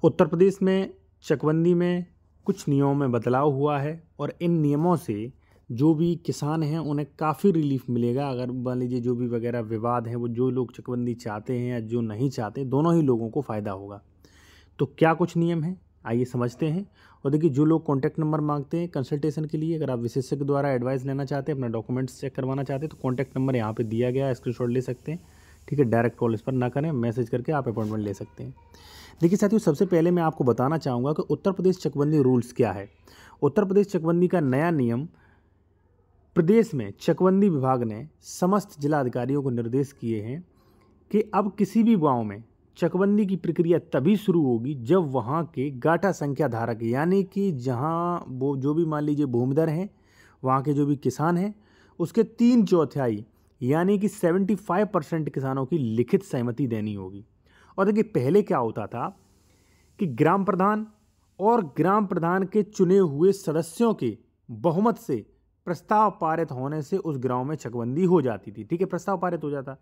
उत्तर प्रदेश में चकबंदी में कुछ नियमों में बदलाव हुआ है और इन नियमों से जो भी किसान हैं उन्हें काफ़ी रिलीफ मिलेगा। अगर मान लीजिए जो भी वगैरह विवाद हैं वो जो लोग चकबंदी चाहते हैं या जो नहीं चाहते, दोनों ही लोगों को फ़ायदा होगा। तो क्या कुछ नियम हैं, आइए समझते हैं। और देखिए, जो लोग कॉन्टैक्ट नंबर मांगते हैं कंसल्टेशन के लिए, अगर आप विशेषज्ञ द्वारा एडवाइस लेना चाहते हैं, अपना डॉक्यूमेंट्स चेक करवाना चाहते हैं, तो कॉन्टैक्ट नंबर यहाँ पे दिया गया है, स्क्रीनशॉट ले सकते हैं। ठीक है, डायरेक्ट कॉल इस पर ना करें, मैसेज करके आप अपॉइंटमेंट ले सकते हैं। देखिए साथियों, सबसे पहले मैं आपको बताना चाहूँगा कि उत्तर प्रदेश चकबंदी रूल्स क्या है। उत्तर प्रदेश चकबंदी का नया नियम, प्रदेश में चकबंदी विभाग ने समस्त जिलाधिकारियों को निर्देश किए हैं कि अब किसी भी गांव में चकबंदी की प्रक्रिया तभी शुरू होगी जब वहां के गाटा संख्या धारक, यानी कि जहां वो जो भी मान लीजिए भूमिधर हैं, वहां के जो भी किसान हैं, उसके 3/4 यानी कि 75% किसानों की लिखित सहमति देनी होगी। और देखिए, पहले क्या होता था कि ग्राम प्रधान और ग्राम प्रधान के चुने हुए सदस्यों के बहुमत से प्रस्ताव पारित होने से उस गांव में चकबंदी हो जाती थी। ठीक है, प्रस्ताव पारित हो जाता।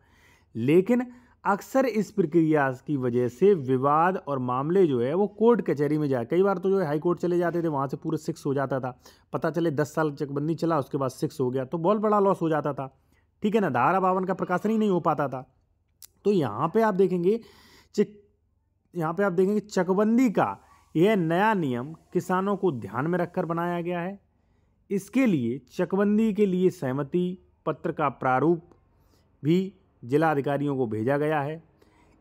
लेकिन अक्सर इस प्रक्रिया की वजह से विवाद और मामले जो है वो कोर्ट कचहरी में जाए, कई बार तो जो है हाई कोर्ट चले जाते थे, वहाँ से पूरे 6 हो जाता था। पता चले 10 साल चकबंदी चला, उसके बाद 6 हो गया, तो बहुत बड़ा लॉस हो जाता था। ठीक है ना, धारा 52 का प्रकाशन ही नहीं हो पाता था। तो यहाँ पे आप देखेंगे चकबंदी का यह नया नियम किसानों को ध्यान में रखकर बनाया गया है। इसके लिए चकबंदी के लिए सहमति पत्र का प्रारूप भी जिला अधिकारियों को भेजा गया है।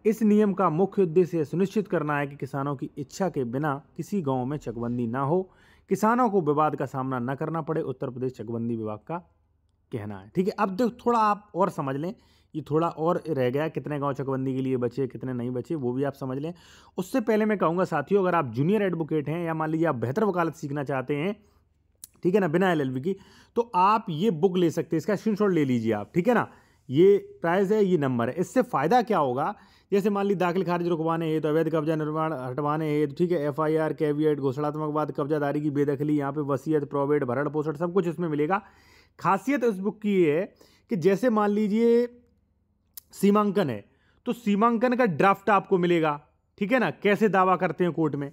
इस नियम का मुख्य उद्देश्य सुनिश्चित करना है कि किसानों की इच्छा के बिना किसी गांव में चकबंदी ना हो, किसानों को विवाद का सामना न करना पड़े, उत्तर प्रदेश चकबंदी विभाग का कहना है। ठीक है, अब देखो थोड़ा आप और समझ लें, ये थोड़ा और रह गया, कितने गांव चकबंदी के लिए बचे, कितने नहीं बचे, वो भी आप समझ लें। उससे पहले मैं कहूँगा साथियों, अगर आप जूनियर एडवोकेट हैं या मान लीजिए आप बेहतर वकालत सीखना चाहते हैं, ठीक है ना, बिना LLB की, तो आप ये बुक ले सकते हैं, इसका स्क्रीनशॉट ले लीजिए आप। ठीक है ना, ये प्राइस है, ये नंबर है। इससे फ़ायदा क्या होगा, जैसे मान लीजिए दाखिल खारिज रुकवाने हैं, तो अवैध कब्जा निर्माण हटवाने हैं, तो ठीक है, FIR, कैविएट, घोषणात्मक बाद, कब्जादारी की बेदखली, यहाँ पे वसीयत, प्रोवेट, भरण पोषण, सब कुछ इसमें मिलेगा। खासियत इस बुक की ये है कि जैसे मान लीजिए सीमांकन है, तो सीमांकन का ड्राफ्ट आपको मिलेगा। ठीक है ना, कैसे दावा करते हैं कोर्ट में।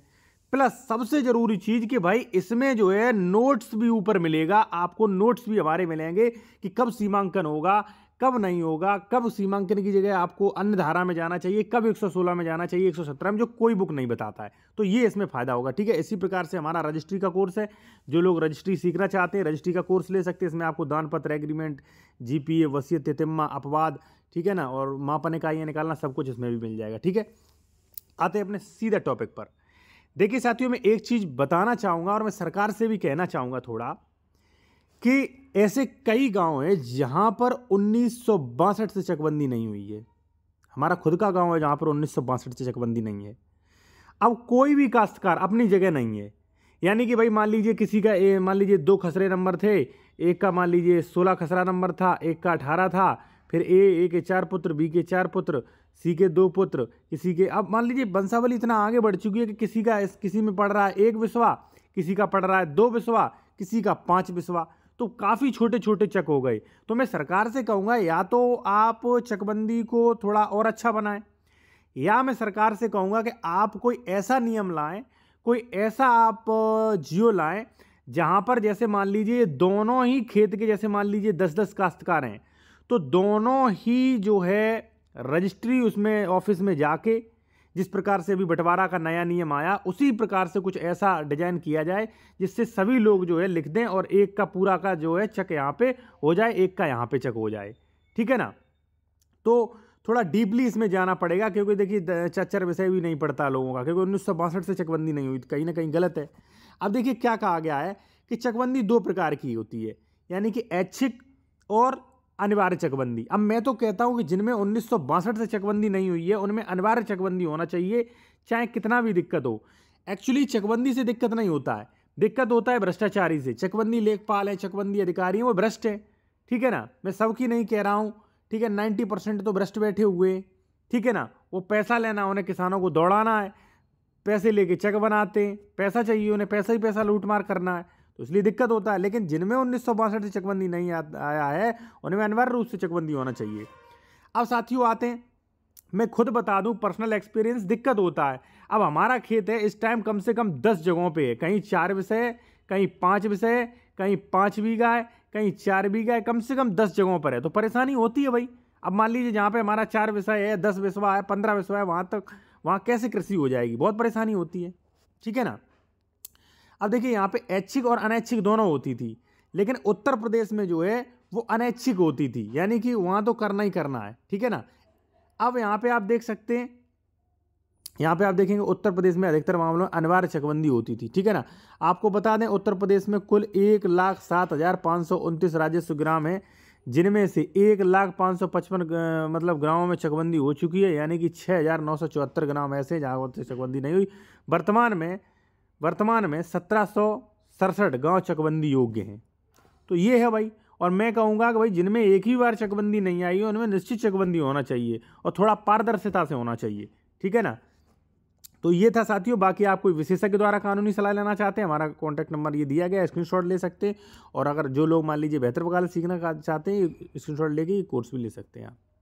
प्लस सबसे जरूरी चीज कि भाई इसमें जो है नोट्स भी ऊपर मिलेगा, आपको नोट्स भी हमारे मिलेंगे कि कब सीमांकन होगा, कब नहीं होगा, कब सीमांकन की जगह आपको अन्य धारा में जाना चाहिए, कब 116 में जाना चाहिए, 117 में, जो कोई बुक नहीं बताता है। तो ये इसमें फायदा होगा। ठीक है, इसी प्रकार से हमारा रजिस्ट्री का कोर्स है, जो लोग रजिस्ट्री सीखना चाहते हैं रजिस्ट्री का कोर्स ले सकते हैं। इसमें आपको दान पत्र, एग्रीमेंट, GPA, वसीयत, तितिम्मा, अपवाद, ठीक है ना, और मापन इकाइयां निकालना, सब कुछ इसमें भी मिल जाएगा। ठीक है, आते हैं अपने सीधा टॉपिक पर। देखिए साथियों, मैं एक चीज बताना चाहूंगा और मैं सरकार से भी कहना चाहूंगा थोड़ा, कि ऐसे कई गांव हैं जहां पर 1962 से चकबंदी नहीं हुई है। हमारा खुद का गांव है जहां पर 1962 से चकबंदी नहीं है। अब कोई भी काश्तकार अपनी जगह नहीं है, यानी कि भाई मान लीजिए किसी का मान लीजिए 2 खसरे नंबर थे, एक का मान लीजिए 16 खसरा नंबर था, एक का 18 था, फिर A के 4 पुत्र, B के 4 पुत्र, C के 2 पुत्र, किसी के, अब मान लीजिए वंशावली इतना आगे बढ़ चुकी है कि किसी में पड़ रहा है 1 बिस्वा, किसी का पड़ रहा है 2 बिस्वा, किसी का 5 बिस्वा, तो काफ़ी छोटे छोटे चक हो गए। तो मैं सरकार से कहूँगा, या तो आप चकबंदी को थोड़ा और अच्छा बनाएं, या मैं सरकार से कहूँगा कि आप कोई ऐसा नियम लाएं, कोई ऐसा आप जियो लाएं जहाँ पर जैसे मान लीजिए दोनों ही खेत के, जैसे मान लीजिए 10-10 काश्तकार हैं, तो दोनों ही जो है रजिस्ट्री उसमें ऑफिस में जाके, जिस प्रकार से अभी बंटवारा का नया नियम आया, उसी प्रकार से कुछ ऐसा डिजाइन किया जाए जिससे सभी लोग जो है लिख दें और एक का पूरा का जो है चक यहाँ पे हो जाए, एक का यहाँ पे चक हो जाए। ठीक है ना, तो थोड़ा डीपली इसमें जाना पड़ेगा, क्योंकि देखिए चच्चर विषय भी नहीं पड़ता लोगों का, क्योंकि 1962 से चकबंदी नहीं हुई, कहीं ना कहीं गलत है। अब देखिए क्या कहा गया है कि चकबंदी 2 प्रकार की होती है, यानी कि ऐच्छिक और अनिवार्य चकबंदी। अब मैं तो कहता हूं कि जिनमें 1962 से चकबंदी नहीं हुई है उनमें अनिवार्य चकबंदी होना चाहिए, चाहे कितना भी दिक्कत हो। एक्चुअली चकबंदी से दिक्कत नहीं होता है, दिक्कत होता है भ्रष्टाचारी से। चकबंदी लेखपाल है, चकबंदी अधिकारी हैं, वो भ्रष्ट है। ठीक है ना, मैं सबकी नहीं कह रहा हूं, ठीक है, 90% तो भ्रष्ट बैठे हुए। ठीक है ना, वो पैसा लेना, उन्हें किसानों को दौड़ाना है, पैसे लेके चक बनाते हैं, पैसा चाहिए उन्हें, पैसा ही पैसा लूटमार करना है, तो इसलिए दिक्कत होता है। लेकिन जिनमें 1962 से चकबंदी नहीं आया है, उनमें अनिवार्य रूप से चकबंदी होना चाहिए। अब साथियों आते हैं, मैं खुद बता दूं, पर्सनल एक्सपीरियंस दिक्कत होता है। अब हमारा खेत है इस टाइम कम से कम 10 जगहों पे है, कहीं 4 विषय है, कहीं 5 विषय है, कहीं 5 बीघा है, कहीं 4 बीघा है, कम से कम 10 जगहों पर है, तो परेशानी होती है भाई। अब मान लीजिए जहाँ पे हमारा 4 विषय है, 10 विषय है, 15 विषय है, वहाँ कैसे कृषि हो जाएगी, बहुत परेशानी होती है, ठीक है ना। अब देखिए यहाँ पे ऐच्छिक और अनैच्छिक दोनों होती थी, लेकिन उत्तर प्रदेश में जो है वो अनैच्छिक होती थी, यानी कि वहाँ तो करना ही करना है, ठीक है ना। अब यहाँ पे आप देख सकते हैं, यहाँ पे आप देखेंगे उत्तर प्रदेश में अधिकतर मामलों में अनिवार्य चकबंदी होती थी, ठीक है ना। आपको बता दें उत्तर प्रदेश में कुल 1,07,529 राजस्व ग्राम है, जिनमें से 1,05,55 मतलब गाँवों में चकबंदी हो चुकी है, यानी कि 6,974 ग्राम ऐसे जहाँ चकबंदी नहीं हुई। वर्तमान में 1,767 गाँव चकबंदी योग्य हैं। तो ये है भाई। और मैं कहूँगा कि भाई जिनमें एक ही बार चकबंदी नहीं आई है उनमें निश्चित चकबंदी होना चाहिए और थोड़ा पारदर्शिता से होना चाहिए, ठीक है ना। तो ये था साथियों। बाकी आप कोई विशेषज्ञ द्वारा कानूनी सलाह लेना चाहते हैं, हमारा कॉन्टैक्ट नंबर ये दिया गया है, स्क्रीनशॉट ले सकते हैं। और अगर जो लोग मान लीजिए बेहतर वकालत सीखना चाहते हैं, स्क्रीनशॉट लेके कोर्स भी ले सकते हैं आप।